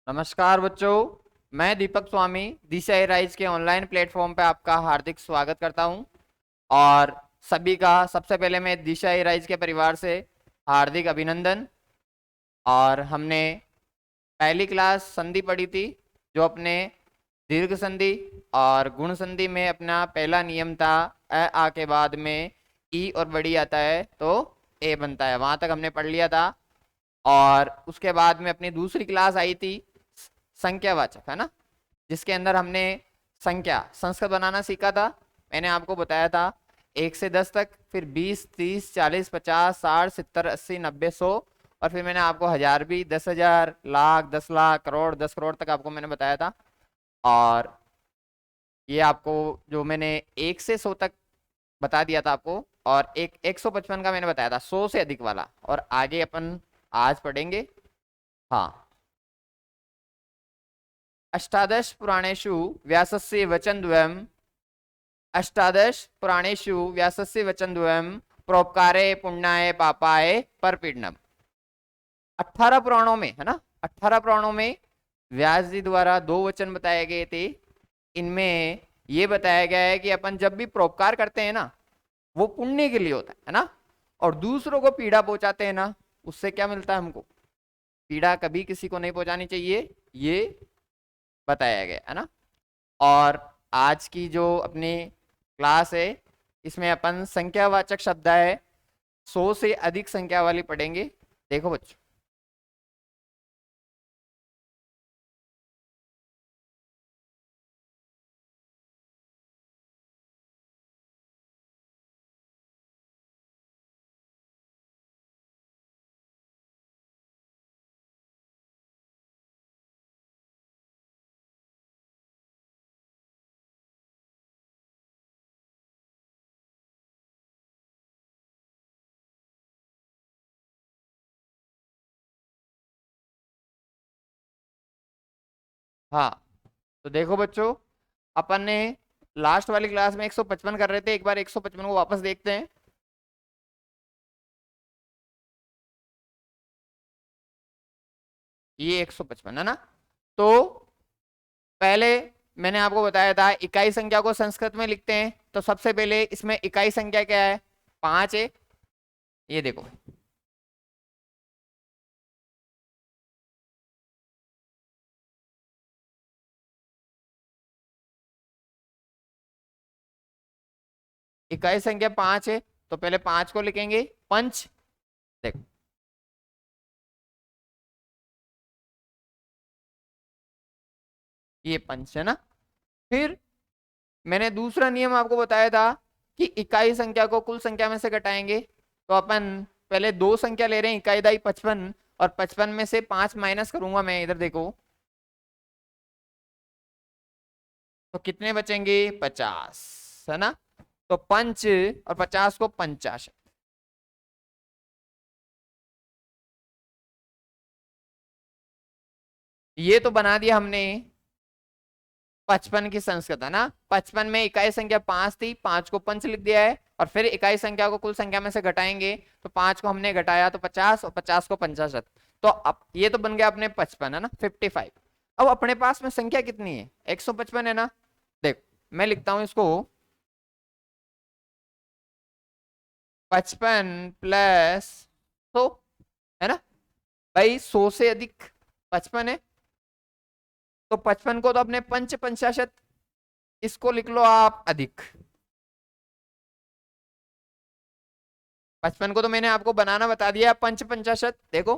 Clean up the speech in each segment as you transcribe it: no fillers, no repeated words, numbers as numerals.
नमस्कार बच्चों। मैं दीपक स्वामी दिशा राइज के ऑनलाइन प्लेटफॉर्म पे आपका हार्दिक स्वागत करता हूं। और सभी का सबसे पहले मैं दिशा राइज के परिवार से हार्दिक अभिनंदन। और हमने पहली क्लास संधि पढ़ी थी, जो अपने दीर्घ संधि और गुण संधि में अपना पहला नियम था अ आ के बाद में ई और बड़ी आता है तो ए बनता है, वहां तक हमने पढ़ लिया था। और उसके बाद में अपनी दूसरी क्लास आई थी संख्यावाचक, है ना, जिसके अंदर हमने संख्या संस्कृत बनाना सीखा था। मैंने आपको बताया था 1 से 10 तक, फिर 20, 30, 40, 50, 60, 70, 80, 90, 100, और फिर मैंने आपको हजार भी, 10,000, लाख, 10 लाख, करोड़, 10 करोड़ तक आपको मैंने बताया था। और ये आपको जो मैंने 1 से 100 तक बता दिया था आपको, और एक 155 का मैंने बताया था 100 से अधिक वाला। और आगे अपन आज पढ़ेंगे। हाँ, अष्टादश पुराणेषु व्यासस्य वचनद्वयम्, अष्टादश पुराणेषु व्यासस्य वचनद्वयम् परोपकारे पुण्याय पापाय परपीडनम। 18 पुराणों में, है ना, 18 पुराणों में व्यास जी द्वारा 2 वचन बताए गए थे। इनमें ये बताया गया है कि अपन जब भी परोपकार करते हैं ना, वो पुण्य के लिए होता है ना। और दूसरों को पीड़ा पहुंचाते हैं ना, उससे क्या मिलता है हमको? पीड़ा कभी किसी को नहीं पहुंचानी चाहिए, ये बताया गया है ना। और आज की जो अपनी क्लास है, इसमें अपन संख्यावाचक शब्द है 100 से अधिक संख्या वाली पढ़ेंगे। देखो बच्चों, हाँ, तो देखो बच्चों, अपन ने लास्ट वाली क्लास में 155 कर रहे थे। एक बार 155 को वापस देखते हैं। ये 155 है ना। तो पहले मैंने आपको बताया था इकाई संख्या को संस्कृत में लिखते हैं, तो सबसे पहले इसमें इकाई संख्या क्या है? 5 है। ये देखो, इकाई संख्या 5 है, तो पहले 5 को लिखेंगे पंच। देखो, ये पंच है ना। फिर मैंने दूसरा नियम आपको बताया था कि इकाई संख्या को कुल संख्या में से घटाएंगे। तो अपन पहले दो संख्या ले रहे हैं, इकाई दाई 55, और 55 में से 5 माइनस करूंगा मैं, इधर देखो, तो कितने बचेंगे? 50, है ना। तो पंच और 50 को 50। ये तो बना दिया हमने 55 की संस्कृत, है ना। 55 में इकाई संख्या 5 थी, 5 को पंच लिख दिया है। और फिर इकाई संख्या को कुल संख्या में से घटाएंगे, तो 5 को हमने घटाया तो 50, और 50 को 50। तो अब ये तो बन गया अपने 55, है ना, 55। अब अपने पास में संख्या कितनी है? 155 है ना। देख, मैं लिखता हूं इसको, 55 + 100, है ना। भाई 100 से अधिक 55 है, तो 55 को तो अपने पंच पंचाशत, इसको लिख लो आप अधिक। 55 को तो मैंने आपको बनाना बता दिया, पंच पंचाशत देखो।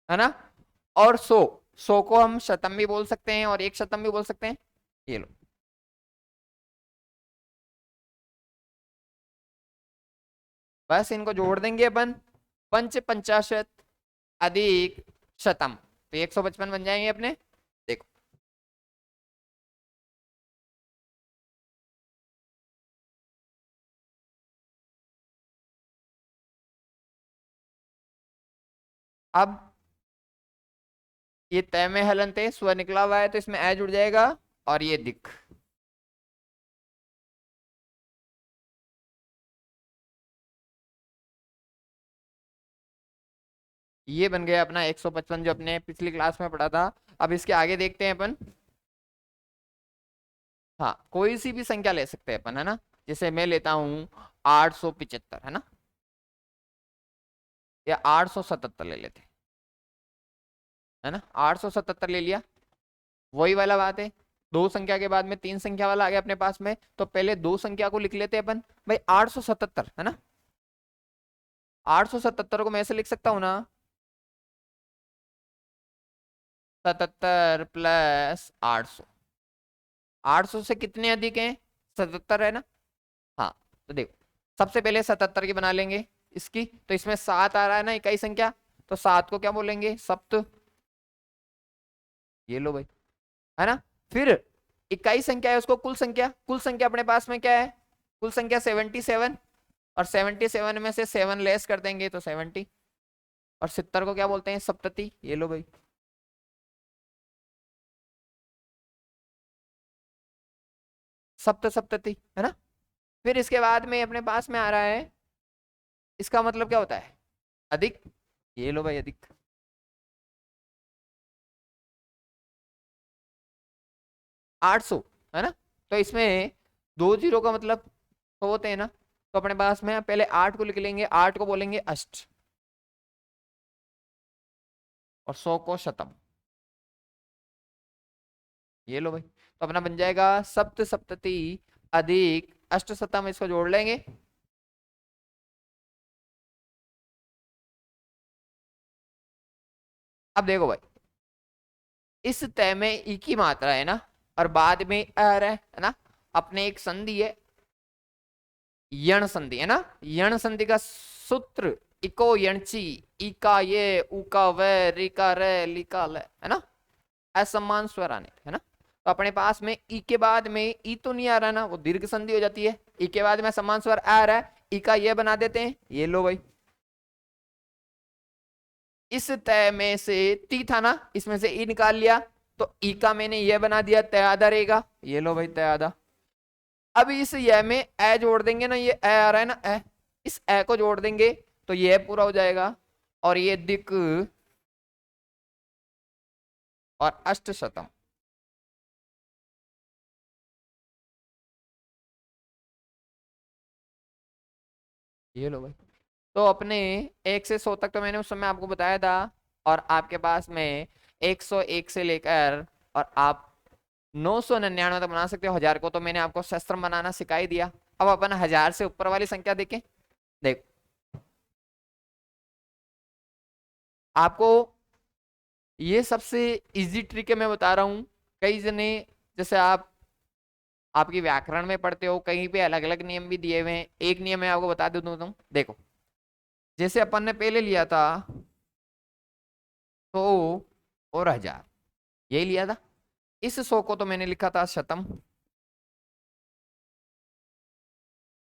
है ना। और 100 को हम शतम भी बोल सकते हैं और एक शतम भी बोल सकते हैं। ये लो, बस इनको जोड़ देंगे अपन, पंच पंचाशत अधिक शतम, तो 155 बन जाएंगे अपने। देखो, अब ये तय में हलंत है, स्वर निकला हुआ है, तो इसमें ए जुड़ जाएगा, और ये दिख। ये बन गया अपना 155 जो अपने पिछली क्लास में पढ़ा था। अब इसके आगे देखते हैं अपन। हाँ, कोई सी भी संख्या ले सकते हैं अपन, है ना। जैसे मैं लेता हूं 875, है ना, या 877 ले लेते हैं, है ना। 877 ले लिया। वही वाला बात है, दो संख्या के बाद में तीन संख्या वाला आ गया अपने पास में, तो पहले दो संख्या को लिख लेते हैं अपन। भाई 877, है ना। 877 को मैं ऐसे लिख सकता हूं ना, 77 प्लस 800। 800 से कितने अधिक हैं, 77, है ना। हाँ, तो देखो, सबसे पहले 77 की बना लेंगे इसकी, तो इसमें 7 आ रहा है ना इकाई संख्या, तो 7 को क्या बोलेंगे, सप्त। ये लो भाई, है ना। फिर इकाई संख्या है उसको कुल संख्या, कुल संख्या अपने पास में क्या है, कुल संख्या 77, और 77 में से 7 लेस कर देंगे तो 70, और 70 को क्या बोलते हैं, सप्तति। ये लो भाई, सप्त सप्तति, है ना। फिर इसके बाद में अपने पास में आ रहा है, इसका मतलब क्या होता है, अधिक। ये लो भाई, अधिक। 800, है ना। तो इसमें दो जीरो का मतलब तो होते हैं ना, तो अपने पास में पहले 8 को लिख लेंगे, 8 को बोलेंगे अष्ट, और 100 को शतम। ये लो भाई, तो अपना बन जाएगा सप्त सप्तति अधिक अष्ट शतम, इसको जोड़ लेंगे। अब देखो भाई, इस तय में ई की मात्रा है ना, और बाद में अर है ना। अपने एक संधि है, यण संधि, है ना। यण संधि का सूत्र इको यणची, इका ये, उका व, रिका रे, लिका ल, है ना। असमान स्वर आने, है ना। तो अपने पास में ई के बाद में ई तो नहीं आ रहा ना, वो दीर्घ संधि हो जाती है। ई के बाद में समान स्वर आ रहा है, ई का ये बना देते हैं। ये लो भाई, इस तय में से ती था ना, इसमें से ई निकाल लिया, तो ई का मैंने ये बना दिया, तय आधा रहेगा। ये लो भाई, तय आधा। अब इस य में ए जोड़ देंगे ना, ये ए आ रहा है ना, ए, इस ए को जोड़ देंगे तो ये पूरा हो जाएगा, और ये दिक और अष्टशतम। ये लो भाई, तो अपने 1 से 100 तक तो मैंने उस समय आपको बताया था, और आपके पास में 101 से लेकर और आप 999 तक बना सकते हो। 1000 को तो मैंने आपको शस्त्र बनाना सिखा ही दिया। अब अपन 1000 से ऊपर वाली संख्या देखें। देखो, आपको ये सबसे इजी ट्रिक है, मैं बता रहा हूं। कई जने, जैसे आप आपकी व्याकरण में पढ़ते हो, कहीं पे अलग अलग नियम भी दिए हुए हैं। एक नियम मैं आपको बता दूं, तुम देखो, जैसे अपन ने पहले लिया था 100 और 1000, यही लिया था। इस 100 को तो मैंने लिखा था शतम।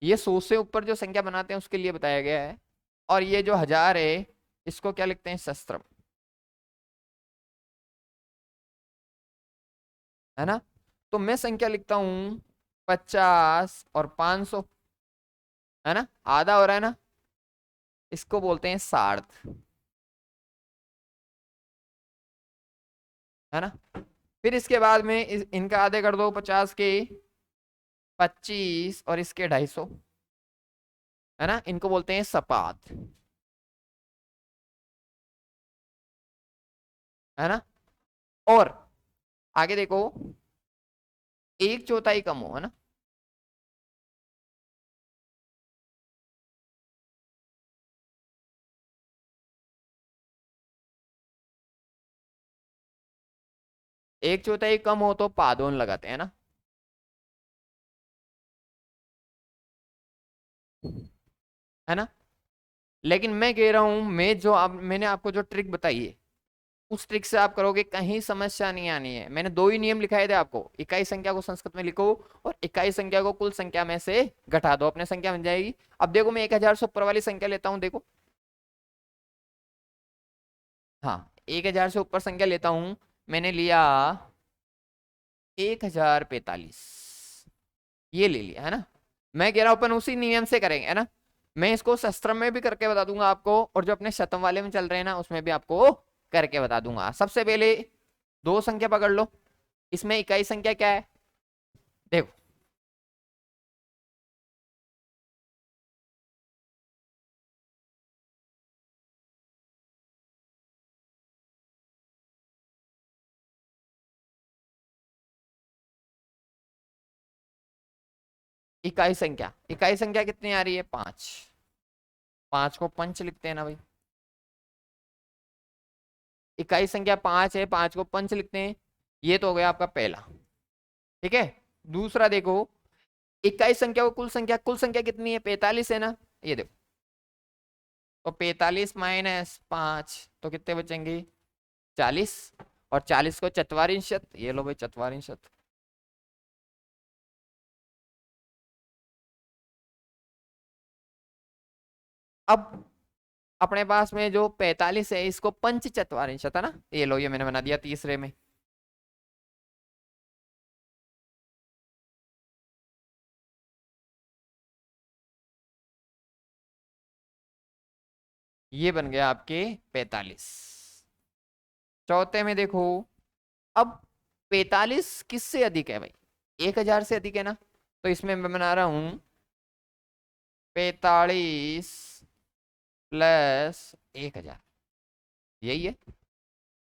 ये 100 से ऊपर जो संख्या बनाते हैं उसके लिए बताया गया है। और ये जो 1000 है, इसको क्या लिखते हैं, शस्त्रम, है ना। तो मैं संख्या लिखता हूं 50 और 500, है ना, आधा हो रहा है ना। इसको बोलते हैं सार्ध, है ना। फिर इसके बाद में इनका आधे कर दो, 50 के 25 और इसके 250, है ना। इनको बोलते हैं सपात, है ना। और आगे देखो, एक चौथाई कम हो, है ना। एक चौथाई कम हो तो पादोन लगाते हैं ना, है ना। लेकिन मैं कह रहा हूं, मैंने आपको जो ट्रिक बताई है, उस ट्रिक से आप करोगे, कहीं समस्या नहीं आनी है। मैंने दो ही नियम लिखाए थे आपको, इकाई संख्या को संस्कृत में लिखो, और इकाई संख्या को कुल संख्या में से घटा दो, अपने संख्या बन जाएगी। अब देखो, मैं 1000 से ऊपर वाली संख्या लेता हूं, देखो। हाँ, 1000 से ऊपर संख्या लेता हूं। मैंने लिया 1045, ये ले लिया, है ना। मैं कह रहा हूं अपन उसी नियम से करेंगे, है ना। मैं इसको शस्त्रम में भी करके बता दूंगा आपको, और जो अपने शतम वाले में चल रहे हैं ना उसमें भी आपको करके बता दूंगा। सबसे पहले दो संख्या पकड़ लो, इसमें इकाई संख्या क्या है देखो। इकाई संख्या कितनी आ रही है, 5। 5 को पंच लिखते हैं ना भाई, इकाई संख्या 5 है, 5 को पंच लिखते हैं। ये तो हो गया आपका पहला। ठीक है, दूसरा देखो, इकाई संख्या को कुल संख्या कितनी है, 45 है ना। ये देखो, तो 45 माइनस 5 तो कितने बचेंगे, 40। और 40 को चतवारिंशत, ये लो भाई चतवारिंशत। अब अपने पास में जो 45 है इसको पंच चतवारिंशत है ना, ये लो, ये मैंने बना दिया तीसरे में। ये बन गया आपके 45। चौथे में देखो, अब 45 किससे अधिक है भाई, 1000 से अधिक है ना। तो इसमें मैं बना रहा हूं 45 प्लस 1000, यही है।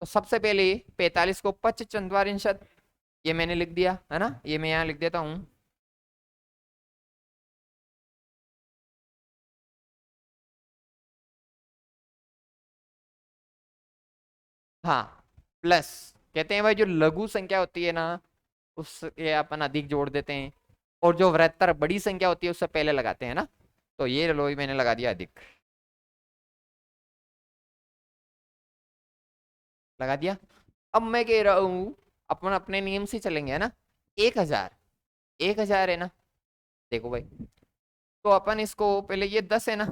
तो सबसे पहले 45 को पच चंद्वारिंशत, ये मैंने लिख दिया है ना, ये मैं यहाँ लिख देता हूं। हाँ, प्लस कहते हैं भाई जो लघु संख्या होती है ना उसके अपन अधिक जोड़ देते हैं, और जो वृहत्तर बड़ी संख्या होती है उससे पहले लगाते हैं ना। तो ये लो, ये मैंने लगा दिया अधिक, लगा दिया। अब मैं कह रहा हूं अपन अपने नियम से चलेंगे है ना। 1000, 1000 है ना, देखो भाई, तो अपन इसको पहले, ये 10 है ना,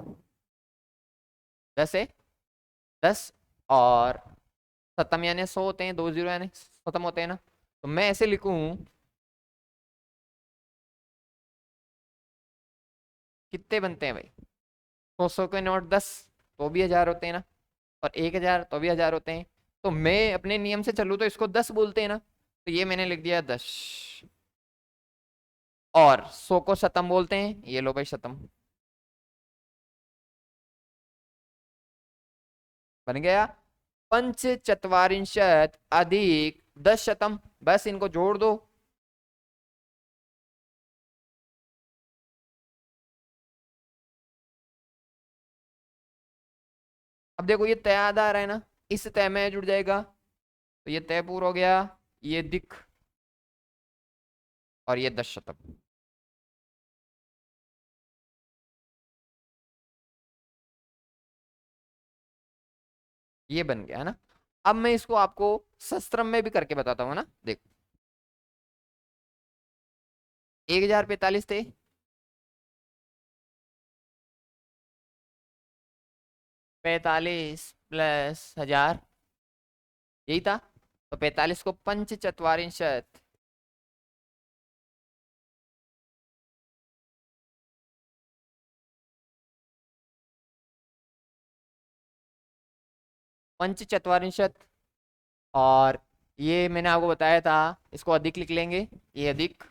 10 है, 10 और सतम यानी 100 होते हैं, 20 यानी खत्म होते हैं ना। तो मैं ऐसे लिखूं, कितने बनते हैं भाई, 100 के नोट 10 तो भी 1000 होते हैं ना, और 1000 तो भी 1000 होते हैं। तो मैं अपने नियम से चलूँ तो इसको 10 बोलते हैं ना, तो ये मैंने लिख दिया 10। और 100 को शतम बोलते हैं, ये लो भाई शतम, बन गया। पंच चत्वारिंशत अधिक 10 शतम, बस इनको जोड़ दो। अब देखो ये तय आधा रहा है ना, इस तय में जुड़ जाएगा, तो ये तय पूरा हो गया, ये दिख, और ये 10 शतम। ये बन गया है ना। अब मैं इसको आपको सस्त्रम में भी करके बताता हूँ ना, देखो। 1045 थे, 45 प्लस 1000, यही था। तो 45 को पंच चत्वारिंशत, पंच चत्वारिंशत, और ये मैंने आपको बताया था, इसको अधिक लिख लेंगे, ये अधिक।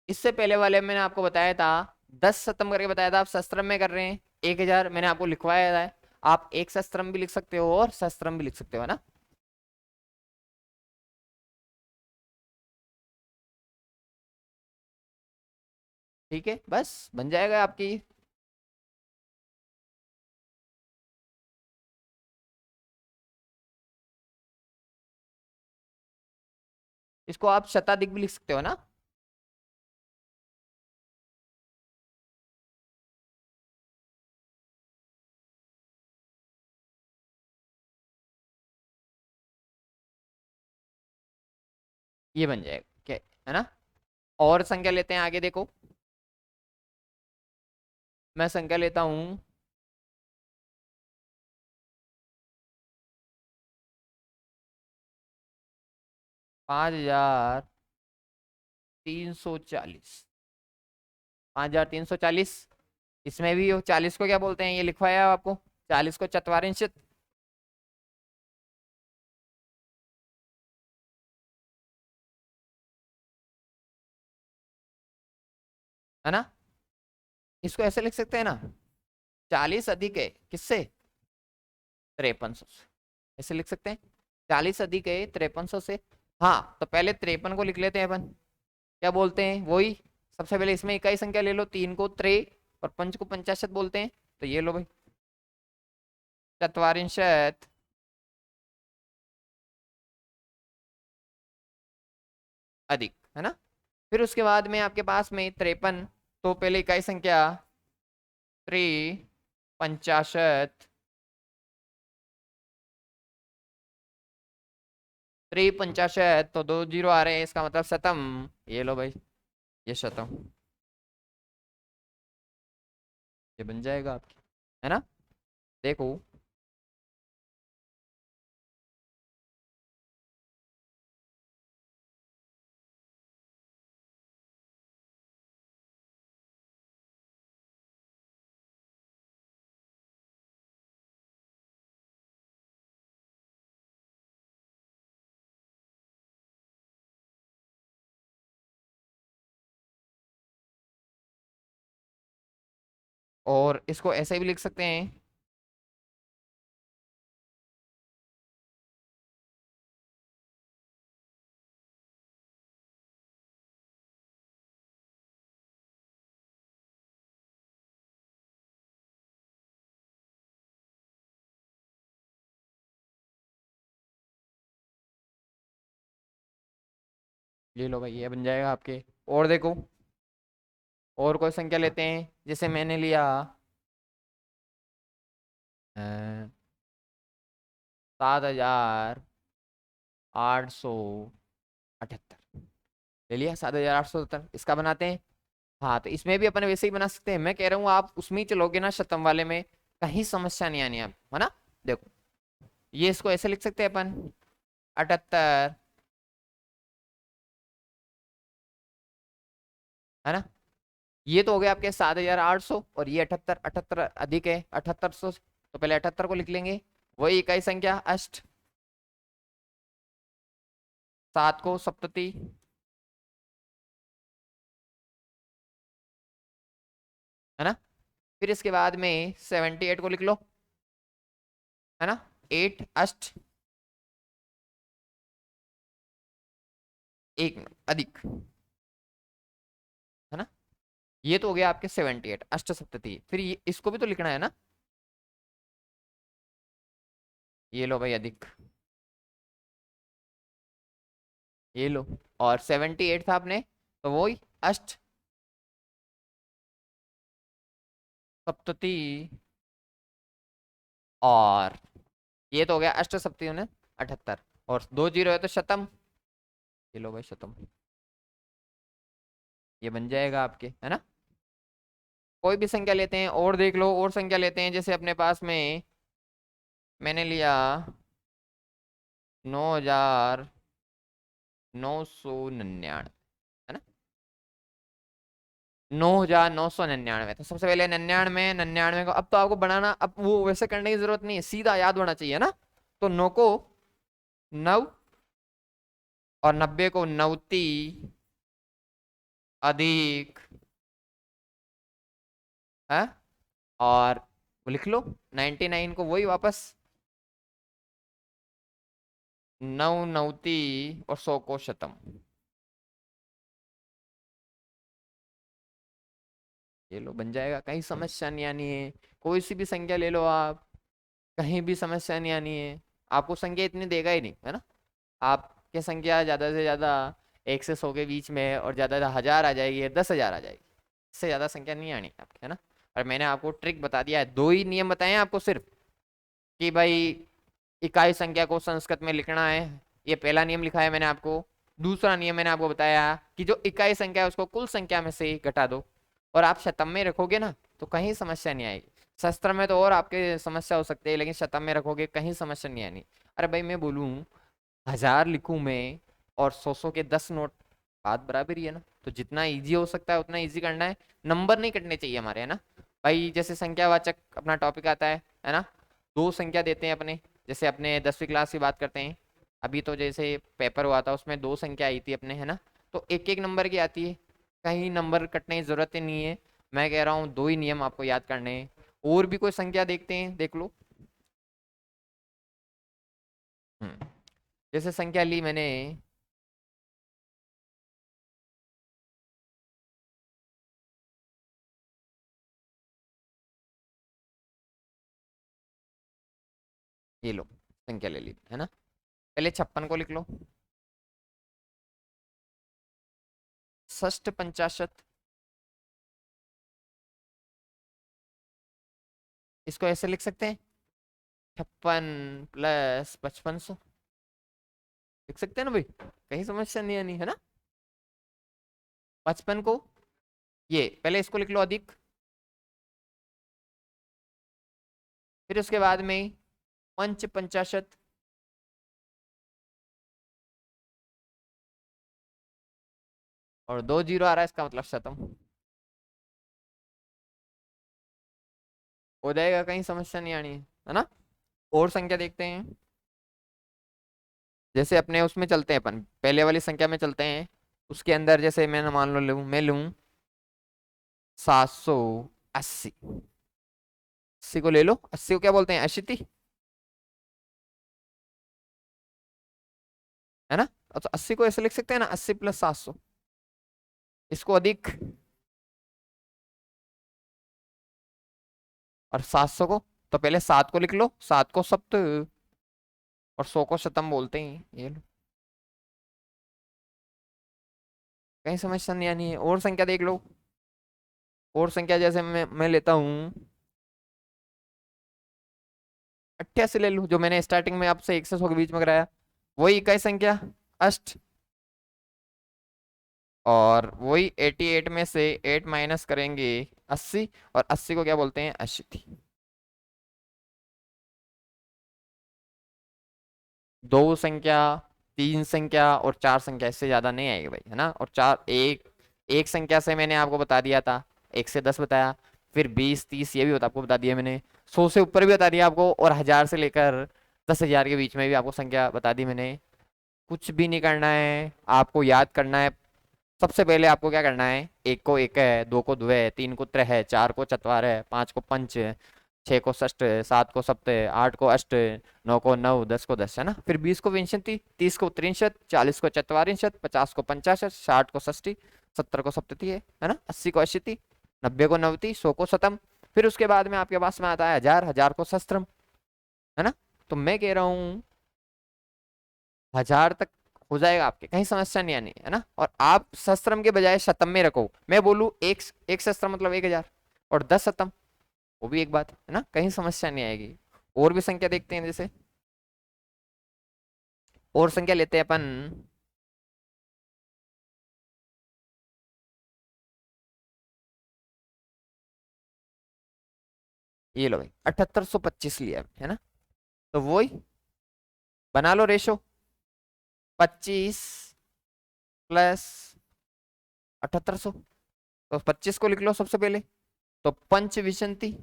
इससे पहले वाले में मैंने आपको बताया था 10 खत्म करके बताया था, आप शस्त्रम में कर रहे हैं। 1000 मैंने आपको लिखवाया है, आप एक शस्त्रम भी लिख सकते हो और शस्त्रम भी लिख सकते हो, है ना। ठीक है, बस बन जाएगा आपकी। इसको आप शताधिक भी लिख सकते हो ना। ये बन जाएगा क्या, है ना। और संख्या लेते हैं आगे, देखो मैं संख्या लेता हूं 5340। 5340। इसमें भी 40 को क्या बोलते हैं, ये लिखवाया आपको, 40 को चत्वारिंशत, है ना। इसको ऐसे लिख सकते हैं ना, 40 अधिक है किससे, 5300 से, ऐसे लिख सकते हैं, 40 अधिक है 5300 से। हाँ तो पहले 53 को लिख लेते हैं अपन, क्या बोलते हैं वही, सबसे पहले इसमें इकाई संख्या ले लो, 3 को त्रे और पंच को पंचाशत बोलते हैं, तो ये लो भाई चत्वारिंशत अधिक, है ना। फिर उसके बाद में आपके पास में 53, तो पहले इकाई संख्या त्रि पंचाशत, त्रि पंचाशत, तो 2 जीरो आ रहे हैं, इसका मतलब शतम, ये लो भाई ये शतम, ये बन जाएगा आपकी, है ना। देखो और इसको ऐसे भी लिख सकते हैं, ये लो भाई ये बन जाएगा आपके। और देखो और कोई संख्या लेते हैं, जैसे मैंने लिया 7,878, ले लिया 7,870, इसका बनाते हैं। हाँ तो इसमें भी अपन वैसे ही बना सकते हैं, मैं कह रहा हूँ आप उसमें ही चलोगे ना शतम वाले में, कहीं समस्या नहीं आनी आप, है ना। देखो ये इसको ऐसे लिख सकते हैं अपन, 78, है ना। ये तो हो गया आपके 7,800, और ये 78, 78 अधिक है 7800, तो पहले 78 को लिख लेंगे, वही इकाई संख्या अष्ट, 7 को सप्तति, है ना। फिर इसके बाद में 78 को लिख लो, है ना, 8 अष्ट, एक अधिक, है ना। ये तो हो गया आपके 78 अष्ट सप्तति, फिर ये इसको भी तो लिखना है ना, ये लो भाई अधिक, ये लो, और 78 था आपने, तो वो ही अष्ट सप्तति, और ये तो हो गया अष्ट सप्तति ने 78, और 2 जीरो है तो शतम, ये लो भाई शतम, ये बन जाएगा आपके, है ना। कोई भी संख्या लेते हैं और देख लो, और संख्या लेते हैं, जैसे अपने पास में मैंने लिया 9,999, है ना, 9,999, तो सबसे पहले 99, 99 को अब तो आपको बनाना, अब वो वैसे करने की जरूरत नहीं है, सीधा याद होना चाहिए ना। तो 9 को 9, और 90 को 90 अधिक, है, और वो लिख लो 99 को वही वापस 9 90 और 100 को शतम, ये लो बन जाएगा, कहीं समस्या नहीं आनी है, कोई सी भी संख्या ले लो आप, कहीं भी समस्या नहीं आनी है, आपको संख्या इतनी देगा ही नहीं, है ना। आपकी संख्या ज्यादा से ज्यादा 1 से 100 के बीच में है, और ज्यादा से 1000 आ जाएगी या 10,000 आ जाएगी, इससे ज्यादा संख्या नहीं आनी आपकी, है ना। और मैंने आपको ट्रिक बता दिया है, 2 ही नियम बताए हैं आपको सिर्फ, कि भाई इकाई संख्या को संस्कृत में लिखना है, ये पहला नियम लिखा है मैंने आपको। दूसरा नियम मैंने आपको बताया कि जो इकाई संख्या है उसको कुल संख्या में से घटा दो, और आप शतम में रखोगे ना तो कहीं समस्या नहीं आएगी। शस्त्र में तो और आपके समस्या हो सकती है, लेकिन शतम में रखोगे कहीं समस्या नहीं आनी। अरे भाई मैं बोलूँ 1000 लिखूं मैं, और 100 के 10 नोट बात बराबर ही है ना। तो जितना इजी हो सकता है उतना इजी करना है, नंबर नहीं कटने चाहिए हमारे, है ना भाई। जैसे संख्यावाचक अपना टॉपिक आता है ना, दो संख्या देते हैं अपने, जैसे अपने 10वीं क्लास की बात करते हैं। अभी तो जैसे पेपर हुआ था उसमें दो संख्या आई थी अपने, है ना। तो एक एक नंबर की आती है, कहीं नंबर कटने की जरूरत ही नहीं है। मैं कह रहा हूँ दो ही नियम आपको याद करने हैं। और भी कोई संख्या देखते हैं, देख लो। जैसे संख्या ली मैंने, ये लो संख्या ले ली, है ना। पहले 56 को लिख लो। षष्ट पंचाशत, इसको ऐसे लिख सकते हैं, 56 + 5500 लिख सकते हैं ना भाई, कहीं समस्या नहीं आनी, है ना। 55 को, ये पहले इसको लिख लो अधिक, फिर उसके बाद में पंच पंचाशत, और दो जीरो आ रहा है, इसका मतलब शतम हो जाएगा, कहीं समस्या नहीं आनी है ना। और संख्या देखते हैं, जैसे अपने उसमें चलते हैं, अपन पहले वाली संख्या में चलते हैं। उसके अंदर जैसे मैंने मान लो लूं, मैं लूं 780। 80 को ले लो, 80 को क्या बोलते हैं, अशीति, है ना। तो 80 को ऐसे लिख सकते हैं ना, 80 + 700, इसको अधिक, और 700 को, तो पहले 7 को लिख लो, 7 को सप्त, और 100 को शतम बोलते हैं, ये लो। कहीं समस्या नहीं आनी है। और संख्या देख लो, और संख्या जैसे मैं लेता हूँ 88 ले लूँ, जो मैंने स्टार्टिंग में आपसे 1 से 100 के बीच में कराया, वही इकाई संख्या अष्ट, और वही 88 में से 8 माइनस करेंगे 80, और 80 को क्या बोलते हैं, अशीति। दो संख्या, तीन संख्या और चार संख्या, इससे ज्यादा नहीं आएगी भाई, है ना। और चार, एक एक संख्या से मैंने आपको बता दिया था, 1 से 10 बताया, फिर 20 30 ये भी आपको बता दिया मैंने, 100 से ऊपर भी बता दिया आपको, और 1000 से लेकर 10,000 के बीच में भी आपको संख्या बता दी मैंने। कुछ भी नहीं करना है, आपको याद करना है। सबसे पहले आपको क्या करना है, एक को एक है, दो को द्वय है, तीन को त्रय है, चार को चतवार है, पांच को पंच है, छह को षष्ठ है, सात को सप्त है, आठ को अष्ट है, नौ को नव, 10 को 10, है ना। फिर 20 को विंशति, 30 को त्रिंशत, 40 को चतवारिंशत, 50 को पंचाशत, 60 को षष्ठी, 70 को सप्तति है ना। 80 को अशीति, 90 को नवति, 100 को शतम। फिर उसके बाद में आपके पास में आता है 1000, 1000 को सहस्त्रम, है ना। तो मैं कह रहा हूँ 1000 तक हो जाएगा आपके, कहीं समस्या नहीं आनी, है ना। और आप सहस्त्रम के बजाय शतम में रखो, मैं बोलूँ एक एक सहस्त्र मतलब 1000, और 10 शतम, वो भी एक बात है ना, कहीं समस्या नहीं आएगी। और भी संख्या देखते हैं, जैसे और संख्या लेते हैं अपन, ये लो भाई 7825 लिया है ना। तो वही बना लो रेशो, 25 + 7800, तो 25 को लिख लो सबसे पहले, तो पंच विशंति,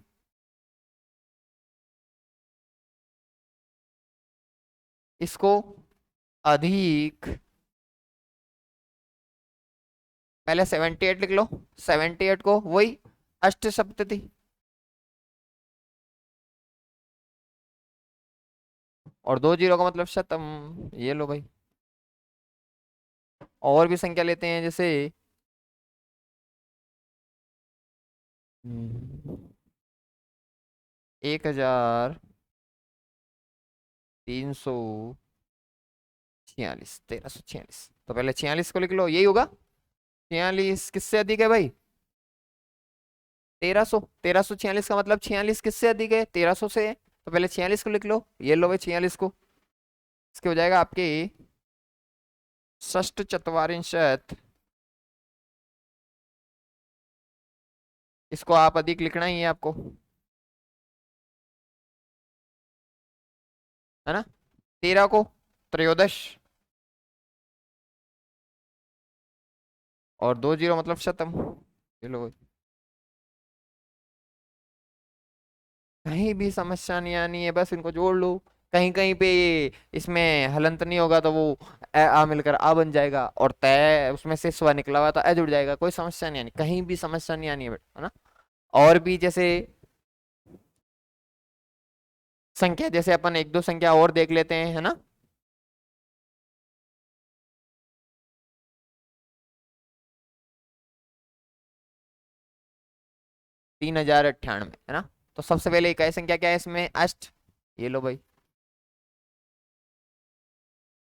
इसको अधिक, पहले 78 लिख लो, 78 को वही अष्ट सप्तति, और दो जीरो का मतलब शतम, ये लो भाई। और भी संख्या लेते हैं, जैसे 1346, 1346, तो पहले 46 को लिख लो, यही होगा। 46 किससे अधिक है भाई, 1300, 1346 का मतलब 46 किससे अधिक है, 1300 से है। तो पहले 46 को लिख लो, ये लो भाई 46 को, इसके हो जाएगा आपके षष्ट चतवारिंशत, इसको आप अधिक लिखना ही है आपको, है ना। 13 को त्रयोदश, और 2 जीरो मतलब शतम। चलो, कहीं भी समस्या नहीं आनी है, बस इनको जोड़ लो। कहीं कहीं पे ये इसमें हलंत नहीं होगा तो वो आ मिलकर आ बन जाएगा, और तय उसमें से स्व निकला हुआ तो ए जुड़ जाएगा। कोई समस्या नहीं आनी, कहीं भी समस्या नहीं आनी है बेटा, है ना। और भी जैसे संख्या, जैसे अपन एक दो संख्या और देख लेते हैं, है ना। 3098, है ना। तो सबसे पहले इकाई संख्या क्या है इसमें, अष्ट। ये लो भाई।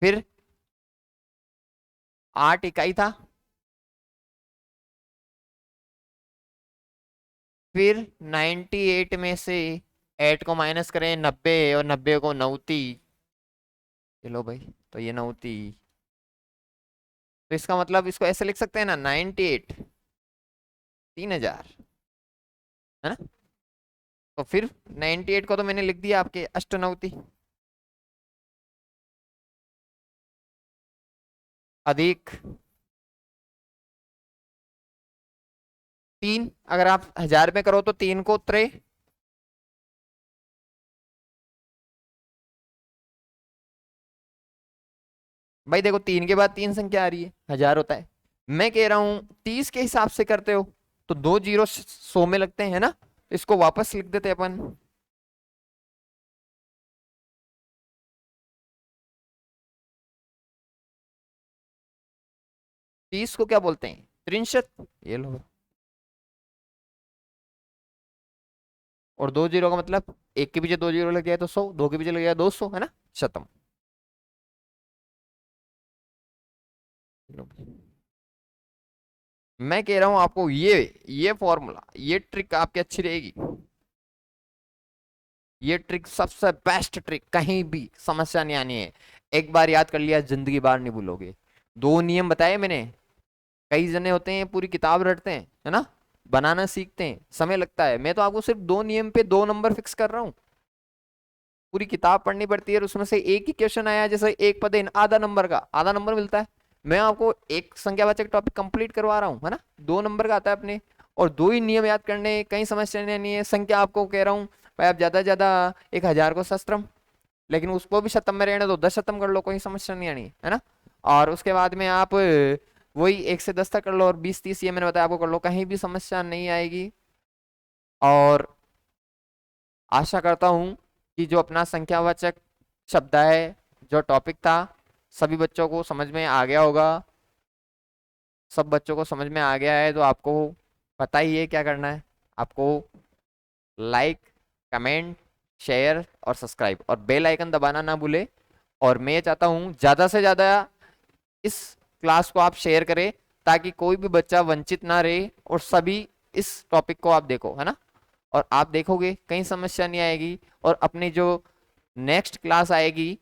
फिर 8 इकाई था। फिर 98 में से 8 को माइनस करें 90, और 90 को 90। चलो भाई, तो ये 90। तो इसका मतलब इसको ऐसे लिख सकते हैं ना, 98 3000, है ना। तो फिर 98 को तो मैंने लिख दिया आपके अष्टनवति, अधिक 3। अगर आप 1000 में करो तो 3 को त्रे, भाई देखो 3 के बाद 3 संख्या आ रही है, 1000 होता है। मैं कह रहा हूं 30 के हिसाब से करते हो तो 2 जीरो 100 में लगते हैं, है ना। इसको वापस लिख देते हैं अपन। 30 को क्या बोलते हैं, त्रिंशत। ये लो। और 2 जीरो का मतलब, एक के पीछे 2 जीरो लग जाए तो 100, 2 के पीछे लग जाए 200, है ना, शतम। लो। मैं कह रहा हूं आपको ये फॉर्मूला, ये ट्रिक आपकी अच्छी रहेगी। ये ट्रिक सबसे बेस्ट ट्रिक, कहीं भी समस्या नहीं आनी है। एक बार याद कर लिया, जिंदगी बार नहीं भूलोगे। 2 नियम बताए मैंने। कई जने होते हैं पूरी किताब रटते हैं, है ना, बनाना सीखते हैं, समय लगता है। मैं तो आपको सिर्फ 2 नियम पे 2 नंबर फिक्स कर रहा हूँ। पूरी किताब पढ़नी पड़ती है, और उसमें से एक ही क्वेश्चन आया, जैसे एक पद है आधा नंबर का, आधा नंबर मिलता है। मैं आपको एक संख्यावाचक टॉपिक कंप्लीट करवा रहा हूँ, है ना। 2 नंबर का आता है अपने, और 2 ही नियम याद करने, कहीं समस्या नहीं है। संख्या आपको कह रहा हूँ भाई, आप ज्यादा से ज्यादा एक 1000 को शस्त्रम, लेकिन उसको भी शतम में रहने दो, 10 शतम कर लो, कोई समस्या नहीं आनी है ना। और उसके बाद में आप वही 1 से 10 तक कर लो, और 20 30 ये मैंने बताया आपको कर लो, कहीं भी समस्या नहीं आएगी। और आशा करता हूं कि जो अपना संख्यावाचक शब्द है, जो टॉपिक था, सभी बच्चों को समझ में आ गया होगा। सब बच्चों को समझ में आ गया है तो आपको पता ही है क्या करना है। आपको लाइक, कमेंट, शेयर और सब्सक्राइब और बेल आइकन दबाना ना भूले। और मैं चाहता हूँ ज़्यादा से ज़्यादा इस क्लास को आप शेयर करें, ताकि कोई भी बच्चा वंचित ना रहे, और सभी इस टॉपिक को आप देखो, है ना। और आप देखोगे कहीं समस्या नहीं आएगी। और अपनी जो नेक्स्ट क्लास आएगी,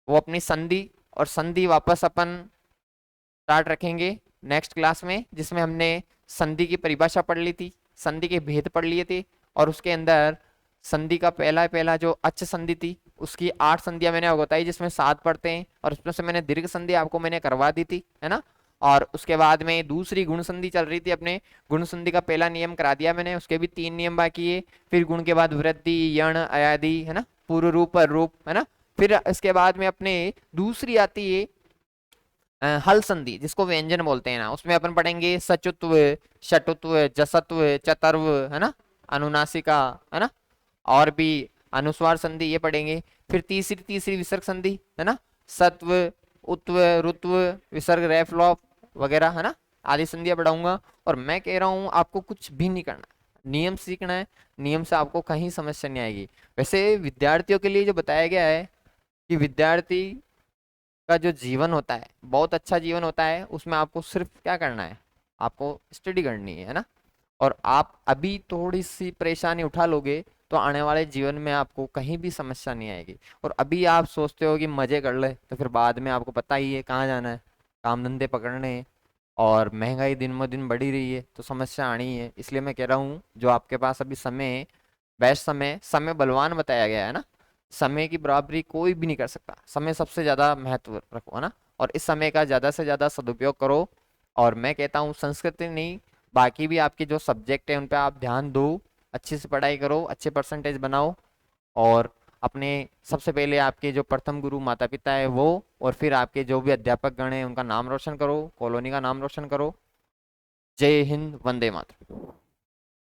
वो अपनी संधि और संधि वापस अपन स्टार्ट रखेंगे नेक्स्ट क्लास में, जिसमें हमने संधि की परिभाषा पढ़ ली थी, संधि के भेद पढ़ लिए थे, और उसके अंदर संधि का पहला पहला जो अच्छ संधि थी, उसकी 8 संधियां मैंने आपको बताई, जिसमें 7 पढ़ते हैं, और उसमें से मैंने दीर्घ संधि आपको मैंने करवा दी थी, है ना। और उसके बाद में दूसरी गुण संधि चल रही थी अपने, गुण संधि का पहला नियम करा दिया मैंने, उसके भी 3 नियम बाकी है। फिर गुण के बाद वृद्धि, यण, अयादि, है ना, पूर्व रूप, पर रूप, है ना। फिर इसके बाद में अपने दूसरी आती है हल संधि, जिसको व्यंजन बोलते हैं ना। उसमें अपन पढ़ेंगे सचुत्व, षटुत्व, जसत्व, चतुर्व, है ना, अनुनासिका, है ना, और भी अनुस्वार संधि ये पढ़ेंगे। फिर तीसरी तीसरी विसर्ग संधि, है ना, सत्व, उत्व, रुत्व, विसर्ग, रेफ, लॉप वगैरह, है ना, आदि संधियां पढ़ाऊंगा। और मैं कह रहा हूँ आपको कुछ भी नहीं करना, नियम सीखना है। नियम से आपको कहीं समस्या नहीं आएगी। वैसे विद्यार्थियों के लिए जो बताया गया है कि विद्यार्थी का जो जीवन होता है बहुत अच्छा जीवन होता है, उसमें आपको सिर्फ क्या करना है, आपको स्टडी करनी है ना। और आप अभी थोड़ी सी परेशानी उठा लोगे तो आने वाले जीवन में आपको कहीं भी समस्या नहीं आएगी। और अभी आप सोचते हो कि मजे कर ले, तो फिर बाद में आपको पता ही है कहाँ जाना है, काम धंधे पकड़ने हैं। और महंगाई दिन ब दिन बढ़ी रही है तो समस्या आनी है। इसलिए मैं कह रहा हूँ जो आपके पास अभी समय है, बेस्ट समय, समय बलवान बताया गया है ना। समय की बराबरी कोई भी नहीं कर सकता, समय सबसे ज्यादा महत्व रखो, है ना। और इस समय का ज्यादा से ज्यादा सदुपयोग करो। और मैं कहता हूँ संस्कृत ही नहीं, बाकी भी आपके जो सब्जेक्ट है उन पे आप ध्यान दो, अच्छे से पढ़ाई करो, अच्छे परसेंटेज बनाओ, और अपने सबसे पहले आपके जो प्रथम गुरु माता पिता है वो, और फिर आपके जो भी अध्यापक गण हैं उनका नाम रोशन करो, कॉलोनी का नाम रोशन करो। जय हिंद, वंदे मातरम।